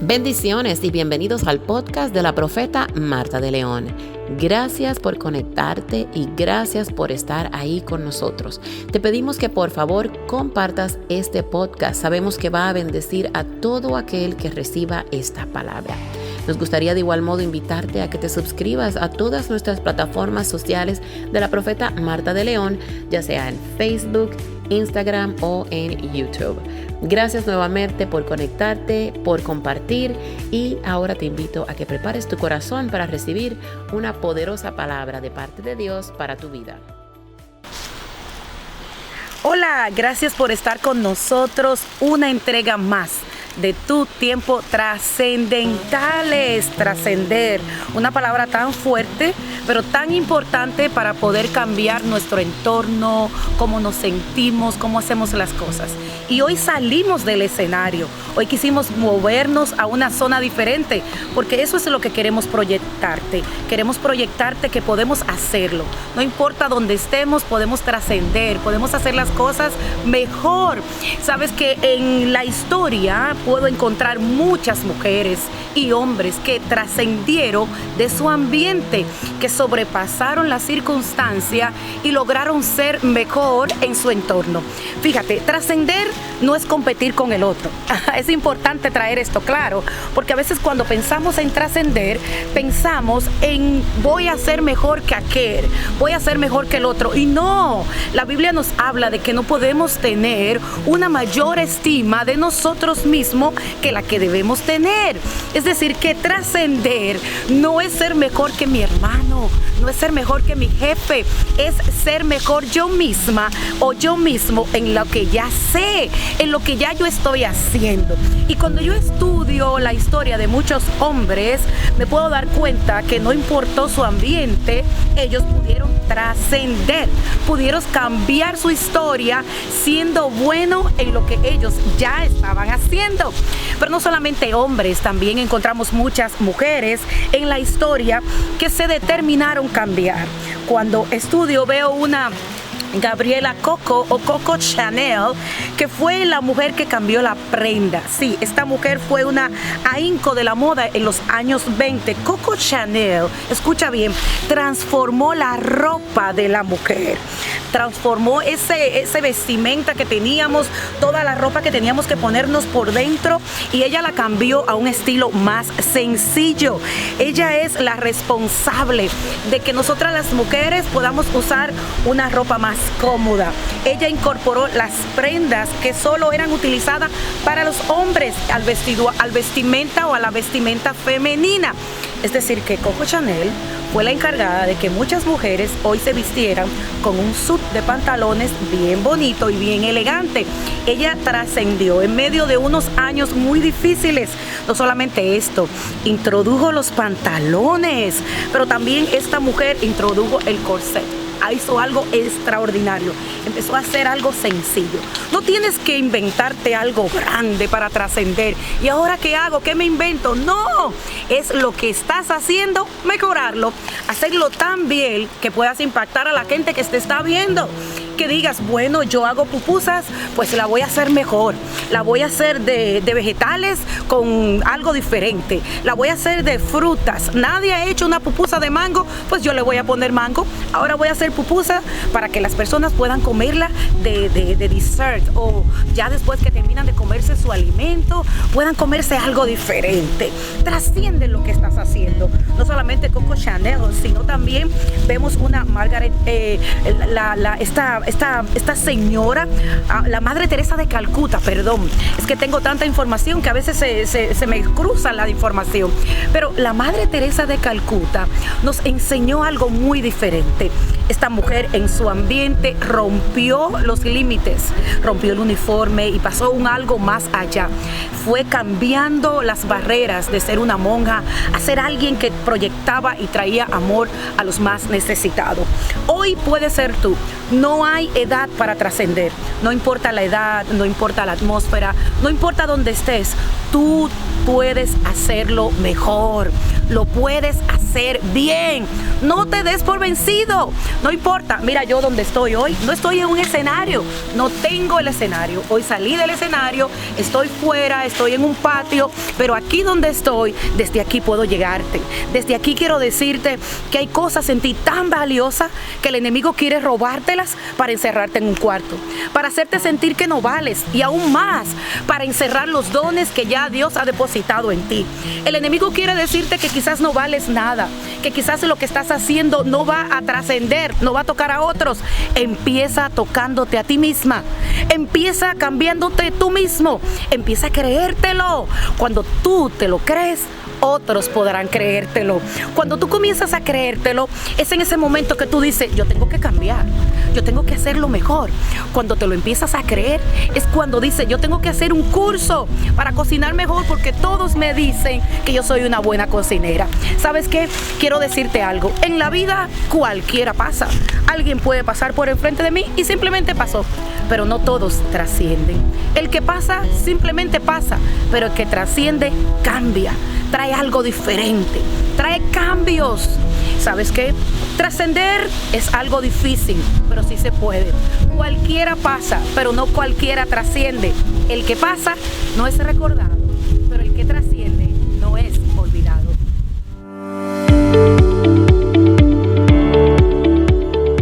Bendiciones y bienvenidos al podcast de la profeta Marta de León. Gracias por conectarte y gracias por estar ahí con nosotros. Te pedimos que por favor compartas este podcast. Sabemos que va a bendecir a todo aquel que reciba esta palabra. Nos gustaría de igual modo invitarte a que te suscribas a todas nuestras plataformas sociales de la profeta Marta de León, ya sea en Facebook, Instagram o en YouTube. Gracias nuevamente por conectarte, por compartir y ahora te invito a que prepares tu corazón para recibir una poderosa palabra de parte de Dios para tu vida. Hola, gracias por estar con nosotros. Una entrega más de tu tiempo trascendentales, trascender. Una palabra tan fuerte, pero tan importante para poder cambiar nuestro entorno, cómo nos sentimos, cómo hacemos las cosas. Y hoy salimos del escenario. Hoy quisimos movernos a una zona diferente, porque eso es lo que queremos proyectarte. Queremos proyectarte que podemos hacerlo. No importa dónde estemos, podemos trascender, podemos hacer las cosas mejor. Sabes que en la historia puedo encontrar muchas mujeres y hombres que trascendieron de su ambiente, que sobrepasaron la circunstancia y lograron ser mejor en su entorno. Fíjate, trascender no es competir con el otro. Es importante traer esto claro, porque a veces cuando pensamos en trascender, pensamos en voy a ser mejor que aquel, voy a ser mejor que el otro. Y no, la Biblia nos habla de que no podemos tener una mayor estima de nosotros mismos que la que debemos tener. Es decir, que trascender no es ser mejor que mi hermano, no es ser mejor que mi jefe, es ser mejor yo misma o yo mismo en lo que ya sé, en lo que ya yo estoy haciendo. Y cuando yo estudio la historia de muchos hombres, me puedo dar cuenta que no importó su ambiente, ellos pudieron trascender, pudieron cambiar su historia siendo bueno en lo que ellos ya estaban haciendo. Pero no solamente hombres, también encontramos muchas mujeres en la historia que se determinaron cambiar. Cuando estudio veo una Gabriela Coco o Coco Chanel, que fue la mujer que cambió la prenda. Sí, esta mujer fue una ahínco de la moda en los años 20. Coco Chanel, escucha bien, transformó la ropa de la mujer. Transformó ese vestimenta que teníamos, toda la ropa que teníamos que ponernos por dentro, y ella la cambió a un estilo más sencillo. Ella es la responsable de que nosotras las mujeres podamos usar una ropa más cómoda. Ella incorporó las prendas que solo eran utilizadas para los hombres al vestimenta o a la vestimenta femenina. Es decir, que Coco Chanel fue la encargada de que muchas mujeres hoy se vistieran con un suit de pantalones bien bonito y bien elegante. Ella trascendió en medio de unos años muy difíciles. No solamente esto, introdujo los pantalones, pero también esta mujer introdujo el corset. Hizo algo extraordinario, empezó a hacer algo sencillo. No tienes que inventarte algo grande para trascender. ¿Y ahora qué hago? ¿Qué me invento? No, es lo que estás haciendo, mejorarlo, hacerlo tan bien que puedas impactar a la gente que te está viendo. Que digas, bueno, yo hago pupusas, pues la voy a hacer mejor. La voy a hacer de vegetales con algo diferente. La voy a hacer de frutas. Nadie ha hecho una pupusa de mango, pues yo le voy a poner mango. Ahora voy a hacer pupusa para que las personas puedan comerla de dessert, o ya después que terminan de comerse su alimento, puedan comerse algo diferente. Trasciende lo que estás haciendo. No solamente Coco Chanel, sino también vemos una Margaret, esta señora, la Madre Teresa de Calcuta, perdón, es que tengo tanta información que a veces se me cruza la información, pero la Madre Teresa de Calcuta nos enseñó algo muy diferente. Esta mujer en su ambiente rompió los límites, rompió el uniforme y pasó algo más allá. Fue cambiando las barreras de ser una monja a ser alguien que proyectaba y traía amor a los más necesitados. Hoy puede ser tú. No hay edad para trascender. No importa la edad, no importa la atmósfera, no importa dónde estés. Tú puedes hacerlo mejor. Lo puedes hacer. hacer bien. No te des por vencido. No importa. Mira, yo donde estoy hoy, no estoy en un escenario. No tengo el escenario. Hoy salí del escenario, estoy fuera, estoy en un patio, pero aquí donde estoy, desde aquí puedo llegarte. Desde aquí quiero decirte que hay cosas en ti tan valiosas que el enemigo quiere robártelas para encerrarte en un cuarto, para hacerte sentir que no vales y aún más, para encerrar los dones que ya Dios ha depositado en ti. El enemigo quiere decirte que quizás no vales nada, que quizás lo que estás haciendo no va a trascender, no va a tocar a otros. Empieza tocándote a ti misma, empieza cambiándote tú mismo, empieza a creértelo. Cuando tú te lo crees, otros podrán creértelo. Cuando tú comienzas a creértelo, es en ese momento que tú dices, yo tengo que cambiar, yo tengo que hacerlo mejor. Cuando te lo empiezas a creer, es cuando dices, yo tengo que hacer un curso para cocinar mejor porque todos me dicen que yo soy una buena cocinera. ¿Sabes qué? Quiero decirte algo. En la vida cualquiera pasa. Alguien puede pasar por enfrente de mí y simplemente pasó, pero no todos trascienden. El que pasa simplemente pasa, pero el que trasciende cambia, trae algo diferente, trae cambios. ¿Sabes qué? Trascender es algo difícil, pero sí se puede. Cualquiera pasa, pero no cualquiera trasciende. El que pasa no es recordado,